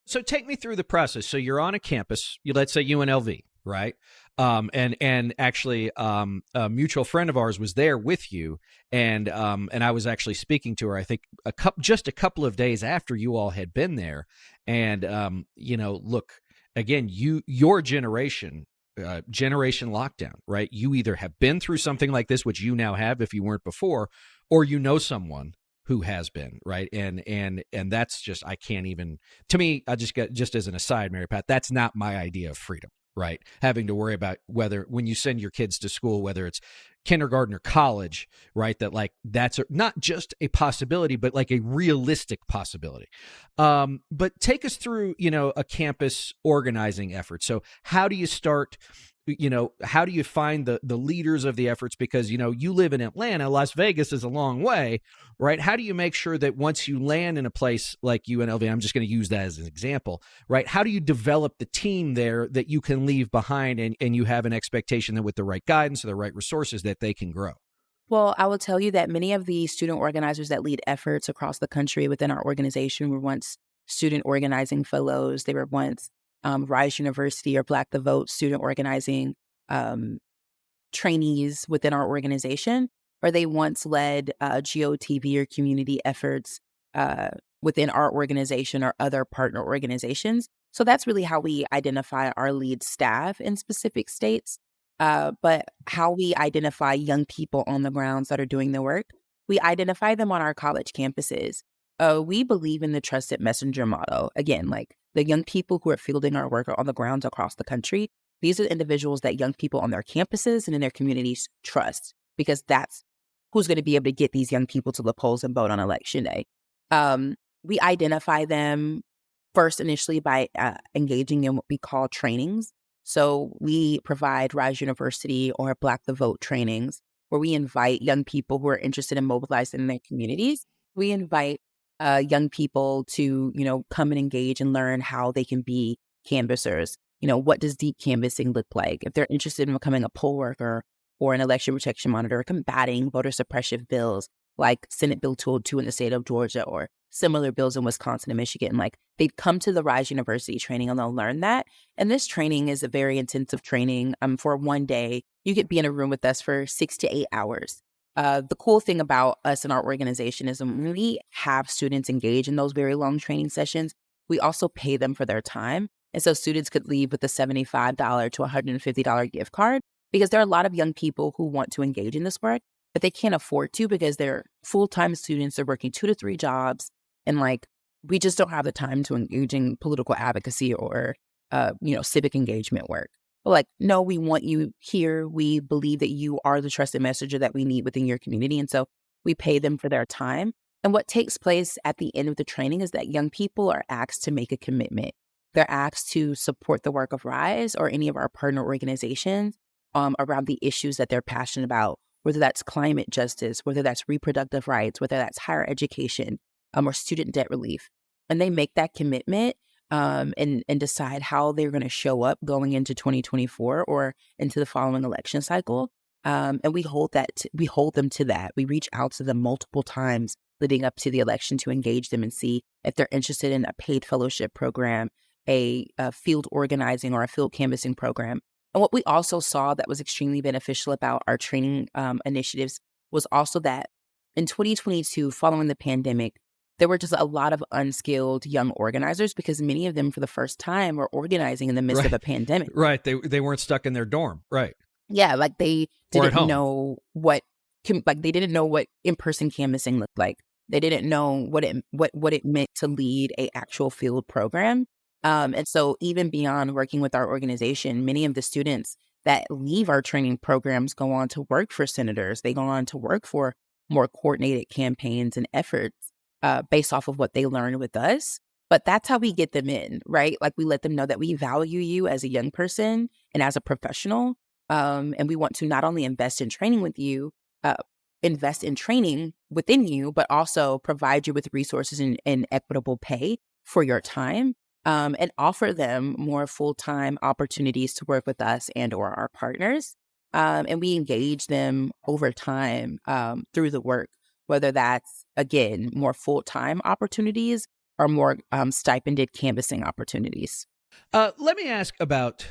So take me through the process. So you're on a campus, let's say UNLV, right? And actually, a mutual friend of ours was there with you, and I was actually speaking to her. I think just a couple of days after you all had been there, and look again, your generation. Generation lockdown, right? You either have been through something like this, which you now have if you weren't before, or you know someone who has been, right? And that's just, I can't even, to me, I just as an aside, Mary Pat, that's not my idea of freedom, right? Having to worry about whether, when you send your kids to school, whether it's kindergarten or college, right? That like, that's not just a possibility, but like a realistic possibility. But take us through, a campus organizing effort. So how do you start? How do you find the leaders of the efforts? Because, you live in Atlanta, Las Vegas is a long way, right? How do you make sure that once you land in a place like UNLV, I'm just going to use that as an example, right? How do you develop the team there that you can leave behind and you have an expectation that with the right guidance or the right resources that they can grow? Well, I will tell you that many of the student organizers that lead efforts across the country within our organization were once student organizing fellows. They were once Rise University or Black the Vote student organizing trainees within our organization, or they once led GOTV or community efforts within our organization or other partner organizations. So that's really how we identify our lead staff in specific states. But how we identify young people on the grounds that are doing the work, we identify them on our college campuses. We believe in the trusted messenger model. Again, like the young people who are fielding our work are on the grounds across the country. These are the individuals that young people on their campuses and in their communities trust, because that's who's going to be able to get these young people to the polls and vote on election day. We identify them first initially by engaging in what we call trainings. So we provide Rise University or Black the Vote trainings where we invite young people who are interested in mobilizing in their communities. We invite young people to, come and engage and learn how they can be canvassers. What does deep canvassing look like? If they're interested in becoming a poll worker or an election protection monitor, combating voter suppression bills like Senate Bill 202 in the state of Georgia or similar bills in Wisconsin and Michigan, like they'd come to the Rise University training and they'll learn that. And this training is a very intensive training. For one day, you could be in a room with us for 6 to 8 hours. The cool thing about us and our organization is when we have students engage in those very long training sessions, we also pay them for their time. And so students could leave with a $75 to $150 gift card, because there are a lot of young people who want to engage in this work, but they can't afford to because they're full-time students. They're working 2 to 3 jobs. And we just don't have the time to engage in political advocacy or, civic engagement work. But no, we want you here. We believe that you are the trusted messenger that we need within your community. And so we pay them for their time. And what takes place at the end of the training is that young people are asked to make a commitment. They're asked to support the work of Rise or any of our partner organizations around the issues that they're passionate about, whether that's climate justice, whether that's reproductive rights, whether that's higher education or student debt relief. And they make that commitment and decide how they're going to show up going into 2024 or into the following election cycle. And we hold them to that. We reach out to them multiple times leading up to the election to engage them and see if they're interested in a paid fellowship program, a field organizing or a field canvassing program. And what we also saw that was extremely beneficial about our training initiatives was also that in 2022, following the pandemic, there were just a lot of unskilled young organizers because many of them for the first time were organizing in the midst of a pandemic. Right. They weren't stuck in their dorm. Right. Yeah. They Or at didn't home. know they didn't know what in-person canvassing looked like. They didn't know what it meant to lead a actual field program. And so even beyond working with our organization, many of the students that leave our training programs go on to work for senators. They go on to work for more coordinated campaigns and efforts based off of what they learned with us. But that's how we get them in, right? We let them know that we value you as a young person and as a professional. And we want to not only invest in training with you, invest in training within you, but also provide you with resources and equitable pay for your time. And offer them more full-time opportunities to work with us and or our partners. And we engage them over time through the work, whether that's, again, more full-time opportunities or more stipended canvassing opportunities. Let me ask about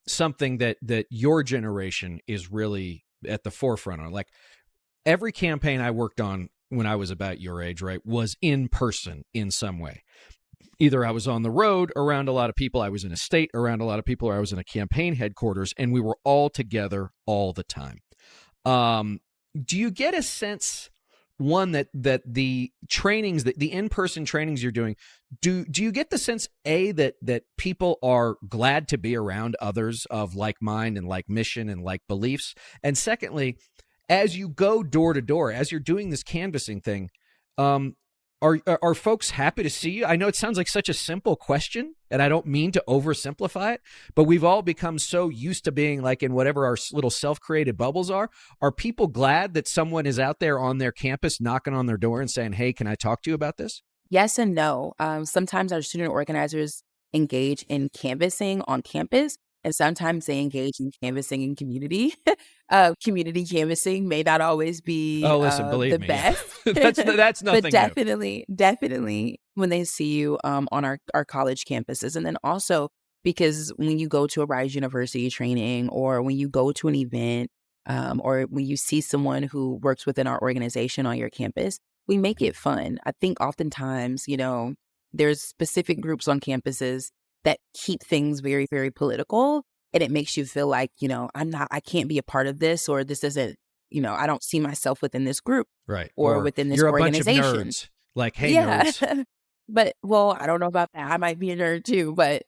something that your generation is really at the forefront on. Like every campaign I worked on when I was about your age, right, was in person in some way. Either I was on the road around a lot of people, I was in a state around a lot of people, or I was in a campaign headquarters, and we were all together all the time. Do you get a sense, one, that the trainings, that the in-person trainings you're doing, do you get the sense, A, that people are glad to be around others of like mind and like mission and like beliefs? And secondly, as you go door to door, as you're doing this canvassing thing, are folks happy to see you? I know it sounds like such a simple question, and I don't mean to oversimplify it, but we've all become so used to being like in whatever our little self-created bubbles are. Are people glad that someone is out there on their campus knocking on their door and saying, hey, can I talk to you about this? Yes and no. Sometimes our student organizers engage in canvassing on campus, and sometimes they engage in canvassing in community. Community canvassing may not always be believe the me, best. that's nothing but definitely when they see you on our college campuses. And then also because when you go to a Rise University training, or when you go to an event, or when you see someone who works within our organization on your campus, we make it fun. I think oftentimes, there's specific groups on campuses that keep things very, very political. And it makes you feel like, I can't be a part of this, or this isn't, I don't see myself within this group, right? Or within this you're organization. A bunch of nerds. Like, hey, yeah. nerds. But, well, I don't know about that. I might be a nerd too. But,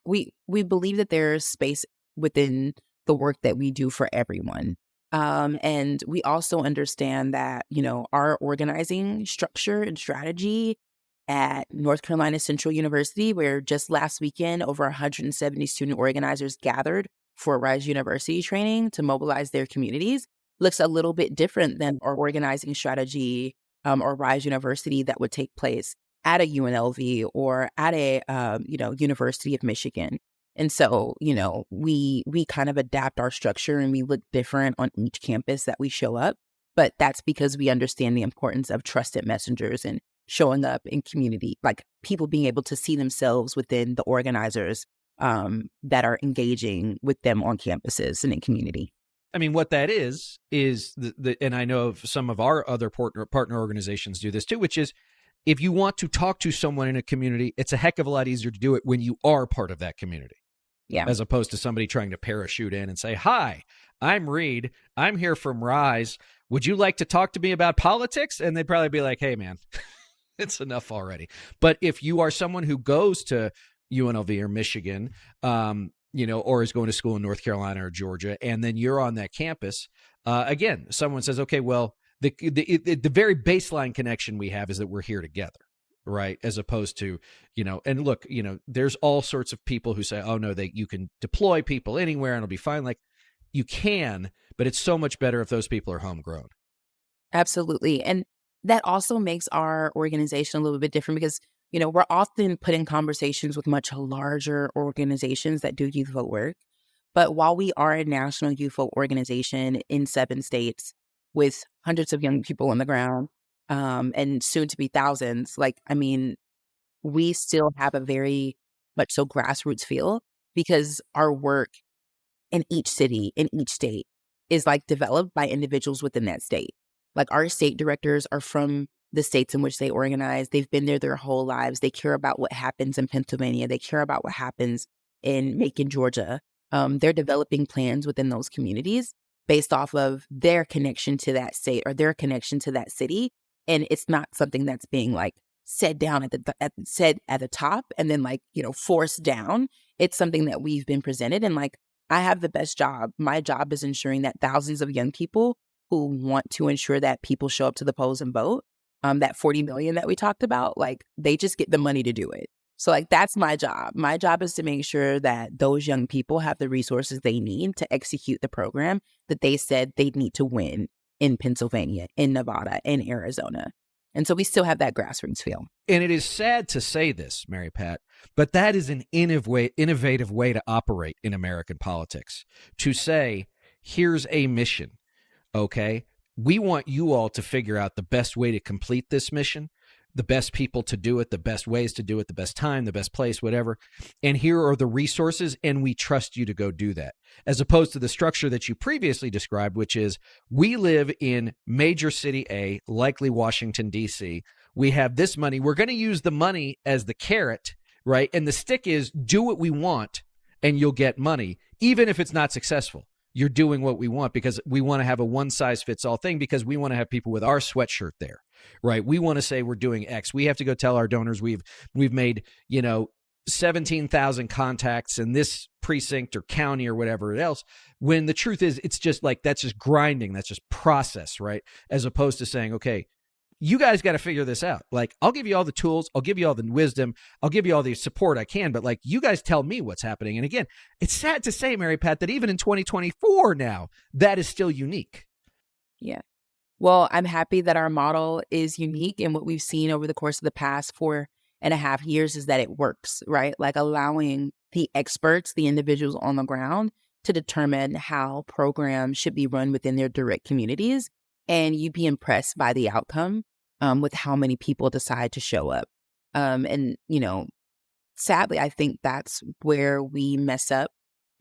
we believe that there's space within the work that we do for everyone. And we also understand that, our organizing structure and strategy at North Carolina Central University, where just last weekend, over 170 student organizers gathered for Rise University training to mobilize their communities, looks a little bit different than our organizing strategy or Rise University that would take place at a UNLV or at a, University of Michigan. And so, we kind of adapt our structure, and we look different on each campus that we show up. But that's because we understand the importance of trusted messengers and showing up in community, like people being able to see themselves within the organizers that are engaging with them on campuses and in community. I mean, what that is and I know some of our other partner organizations do this too, which is if you want to talk to someone in a community, it's a heck of a lot easier to do it when you are part of that community. Yeah. As opposed to somebody trying to parachute in and say, hi, I'm Reed. I'm here from Rise. Would you like to talk to me about politics? And they'd probably be like, hey, man, it's enough already. But if you are someone who goes to UNLV or Michigan, or is going to school in North Carolina or Georgia, and then you're on that campus, again, someone says, okay, well, the very baseline connection we have is that we're here together. Right. As opposed to, and look, there's all sorts of people who say, oh, no, you can deploy people anywhere and it'll be fine. Like you can, but it's so much better if those people are homegrown. Absolutely. And that also makes our organization a little bit different because, we're often put in conversations with much larger organizations that do youth vote work. But while we are a national youth vote organization in 7 states with hundreds of young people on the ground, and soon to be thousands, we still have a very much so grassroots feel because our work in each city, in each state is developed by individuals within that state. Our state directors are from the states in which they organize. They've been there their whole lives. They care about what happens in Pennsylvania. They care about what happens in Macon, Georgia. They're developing plans within those communities based off of their connection to that state or their connection to that city. And it's not something that's being said down at the top and then forced down. It's something that we've been presented. And I have the best job. My job is ensuring that thousands of young people who want to ensure that people show up to the polls and vote, that 40 million that we talked about, they just get the money to do it. So that's my job. My job is to make sure that those young people have the resources they need to execute the program that they said they'd need to win in Pennsylvania, in Nevada, in Arizona. And so we still have that grassroots feel. And it is sad to say this, Mary Pat, but that is an innovative way to operate in American politics. To say, here's a mission, okay? We want you all to figure out the best way to complete this mission. the best people to do it, the best ways to do it, the best time, the best place, whatever. And here are the resources, and we trust you to go do that. As opposed to the structure that you previously described, which is we live in major city A, likely Washington, D.C. We have this money. We're going to use the money as the carrot, right? And the stick is do what we want and you'll get money, even if it's not successful. You're doing what we want because we want to have a one-size-fits-all thing because we want to have people with our sweatshirt there, right? We want to say we're doing X. We have to go tell our donors we've made, 17,000 contacts in this precinct or county or whatever else, when the truth is it's just like that's just grinding. That's just process, right? As opposed to saying, okay, you guys got to figure this out. Like, I'll give you all the tools. I'll give you all the wisdom. I'll give you all the support I can. But, like, you guys tell me what's happening. And, again, it's sad to say, Mary Pat, that even in 2024 now, that is still unique. Yeah. Well, I'm happy that our model is unique. And what we've seen over the course of the past 4.5 years is that it works, right? Like allowing the experts, the individuals on the ground, to determine how programs should be run within their direct communities. And you'd be impressed by the outcome. With how many people decide to show up. And, sadly, I think that's where we mess up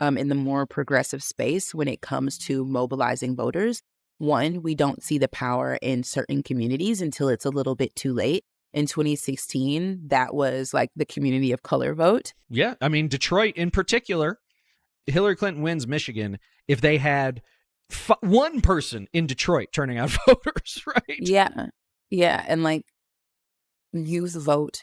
in the more progressive space when it comes to mobilizing voters. One, we don't see the power in certain communities until it's a little bit too late. In 2016, that was like the community of color vote. Yeah. I mean, Detroit in particular, Hillary Clinton wins Michigan if they had one person in Detroit turning out voters, right? Yeah. Yeah, and like youth vote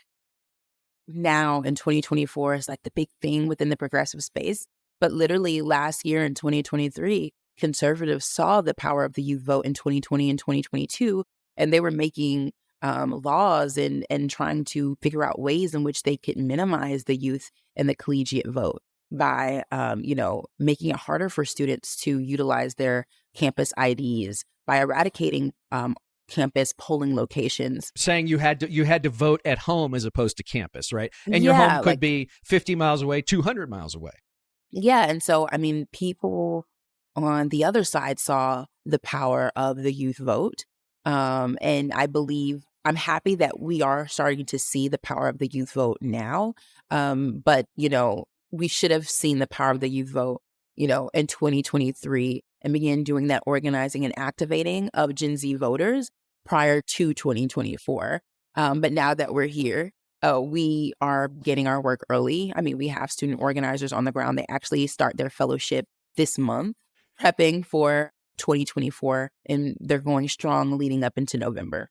now in 2024 is like the big thing within the progressive space. But literally last year in 2023, conservatives saw the power of the youth vote in 2020 and 2022, and they were making laws and trying to figure out ways in which they could minimize the youth and the collegiate vote by, making it harder for students to utilize their campus IDs, by eradicating campus polling locations, saying you had to vote at home as opposed to campus, right? And your home could be 50 miles away, 200 miles away. Yeah, and so I mean, people on the other side saw the power of the youth vote, and I believe I'm happy that we are starting to see the power of the youth vote now. But we should have seen the power of the youth vote, in 2023 and begin doing that organizing and activating of Gen Z voters prior to 2024. But now that we're here, we are getting our work early. I mean, we have student organizers on the ground. They actually start their fellowship this month, prepping for 2024, and they're going strong leading up into November.